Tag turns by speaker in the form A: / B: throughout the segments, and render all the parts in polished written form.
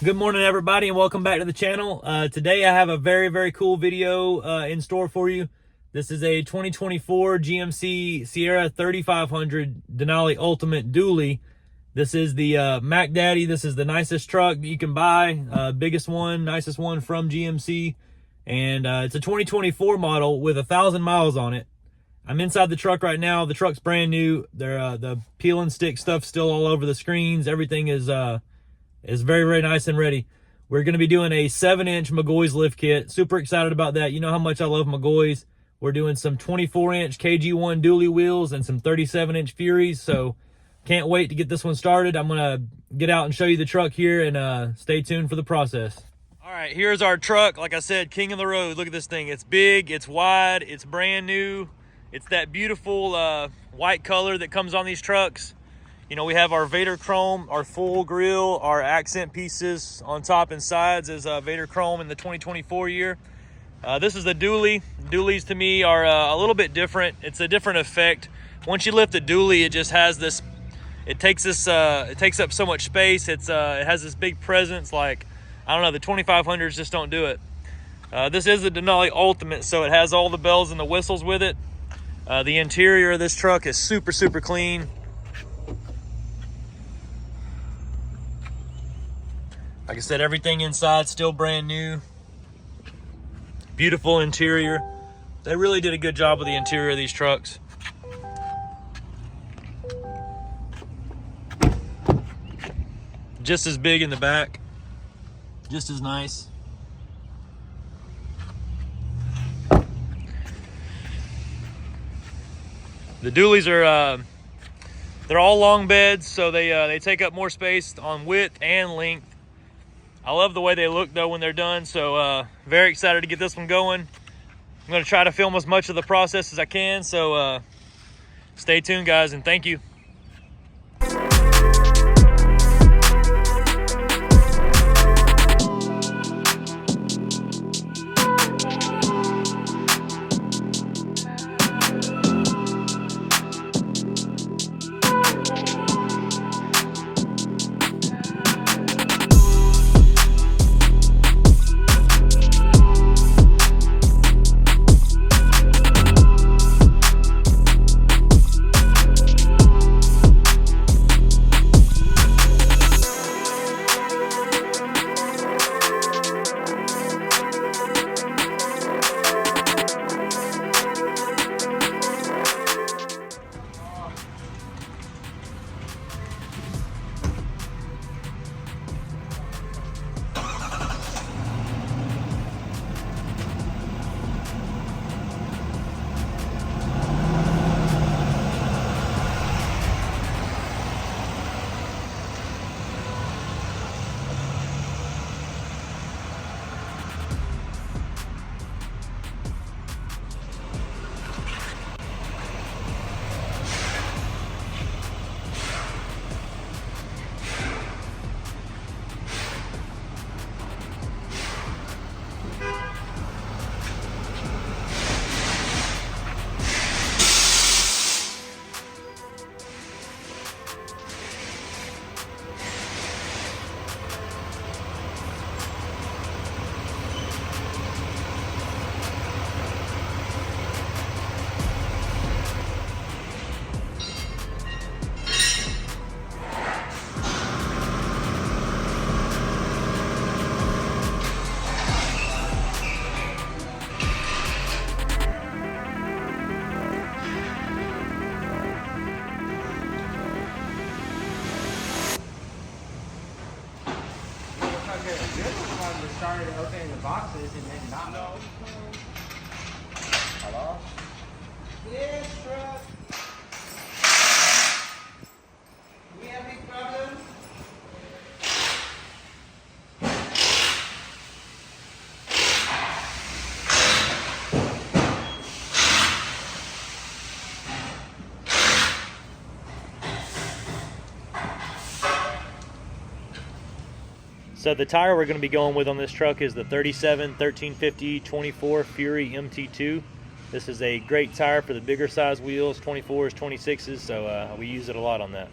A: Good morning, everybody, and welcome back to the channel. Today I have a very cool video in store for you. This is a 2024 GMC Sierra 3500 Denali Ultimate Dually. This is the Mac Daddy. This is the nicest truck that you can buy, biggest one, nicest one from GMC, and it's a 2024 model with 1,000 miles on it. I'm inside the truck right now. The truck's brand new. The peel and stick stuff still all over the screens. Everything is very nice and ready. We're going to be doing a 7-inch McGaughys lift kit. Super excited about that. You know how much I love McGaughys. We're doing some 24-inch KG1 dually wheels and some 37-inch Furies, so can't wait to get this one started. I'm going to get out and show you the truck here, and stay tuned for the process. All right, here's our truck. Like I said, king of the road. Look at this thing. It's big, it's wide, it's brand new. It's that beautiful white color that comes on these trucks. You know, we have our Vader Chrome, our full grille, our accent pieces on top and sides is Vader Chrome in the 2024 year. This is the dually. Dualies to me are a little bit different. It's a different effect. Once you lift the dually, it just has this, it takes up so much space. It has this big presence. Like, I don't know, the 2500s just don't do it. This is the Denali Ultimate, so it has all the bells and the whistles with it. The interior of this truck is super clean. Like I said, everything inside still brand new. Beautiful interior. They really did a good job with the interior of these trucks. Just as big in the back. Just as nice. The dualies are they're all long beds, so they take up more space on width and length. I love the way they look though when they're done, so very excited to get this one going. I'm going to try to film as much of the process as I can, so stay tuned, guys, and thank you.
B: Started opening the boxes and then not. No. Hello? Yes, truck. We have any problems?
A: So the tire we're going to be going with on this truck is the 37 1350 24 Fury MT2. This is a great tire for the bigger size wheels, 24s, 26s, so we use it a lot on that.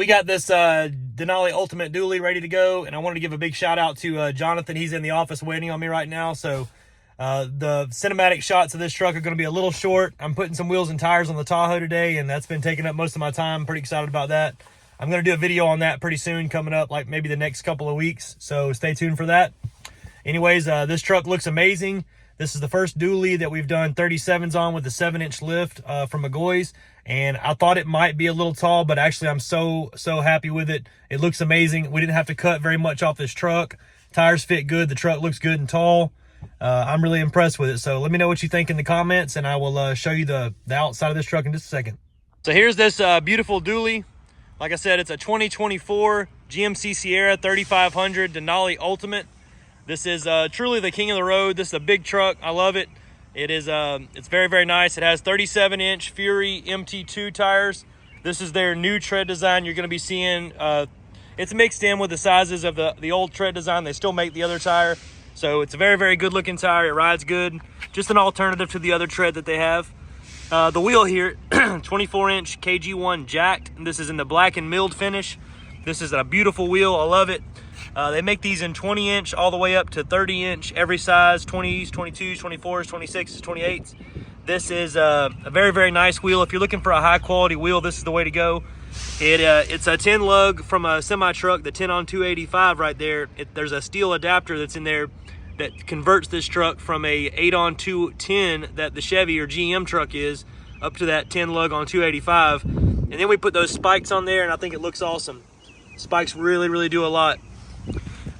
A: we got this Denali Ultimate Dually ready to go, and I wanted to give a big shout out to Jonathan. He's in the office waiting on me right now, so the cinematic shots of this truck are going to be a little short. I'm putting some wheels and tires on the Tahoe today, and that's been taking up most of my time. I'm pretty excited about that. I'm going to do a video on that pretty soon, coming up like maybe the next couple of weeks, so stay tuned for that. Anyways, this truck looks amazing. This is the first dually that we've done 37s on with the 7-inch lift from McGaughys, and I thought it might be a little tall, but actually I'm so happy with it. It looks amazing. We didn't have to cut very much off this truck. Tires fit good. The truck looks good and tall. I'm really impressed with it. So let me know what you think in the comments, and I will show you the outside of this truck in just a second. So here's this beautiful dually. Like I said, it's a 2024 GMC Sierra 3500 Denali Ultimate. This is truly the king of the road. This is a big truck. I love it. It is it's very nice. It has 37-inch Fury MT2 tires. This is their new tread design. You're going to be seeing it's mixed in with the sizes of the old tread design. They still make the other tire, so it's a very good looking tire. It rides good. Just an alternative to the other tread that they have. The wheel here, 24-inch KG1 jacked. This is in the black and milled finish. This is a beautiful wheel. I love it. They make these in 20-inch all the way up to 30-inch, every size, 20s, 22s, 24s, 26s, 28s. This is a very nice wheel. If you're looking for a high-quality wheel, this is the way to go. It's a 10 lug from a semi-truck, the 10 on 285 right there. There's a steel adapter that's in there that converts this truck from a 8 on 210 that the Chevy or GM truck is up to that 10 lug on 285. And then we put those spikes on there, and I think it looks awesome. Spikes really do a lot.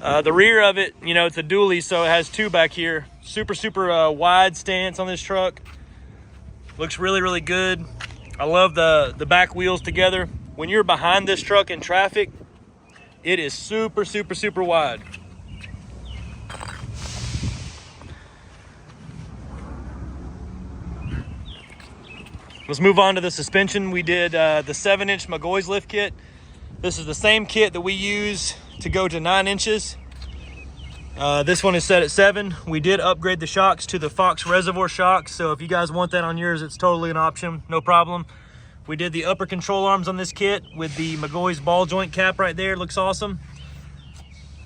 A: The rear of it, you know, it's a dually, so it has two back here. Super wide stance on this truck. Looks really good. I love the back wheels together. When you're behind this truck in traffic, it is super wide. Let's move on to the suspension. We did the 7-inch McGaughys lift kit. This is the same kit that we use to go to 9 inches. This one is set at 7. We did upgrade the shocks to the Fox Reservoir shocks, so if you guys want that on yours, it's totally an option, no problem. We did the upper control arms on this kit with the McGaughys ball joint cap right there. Looks awesome.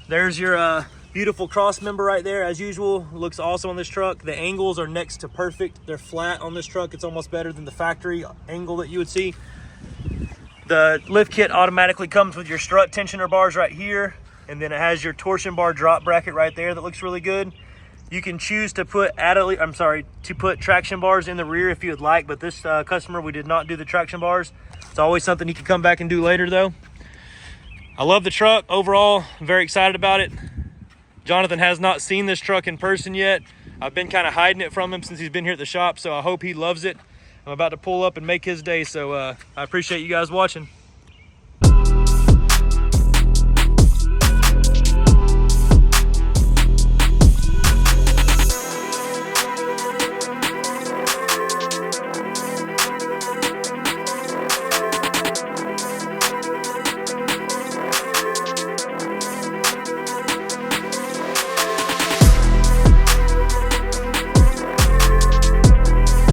A: There's your beautiful cross member right there, as usual. Looks awesome on this truck. The angles are next to perfect. They're flat on this truck. It's almost better than the factory angle that you would see. The lift kit automatically comes with your strut tensioner bars right here, and then it has your torsion bar drop bracket right there that looks really good. You can choose to put traction bars in the rear if you would like, but this customer, we did not do the traction bars. It's always something you can come back and do later though. I love the truck overall. I'm very excited about it. Jonathan has not seen this truck in person yet. I've been kind of hiding it from him since he's been here at the shop, so I hope he loves it. I'm about to pull up and make his day, so I appreciate you guys watching.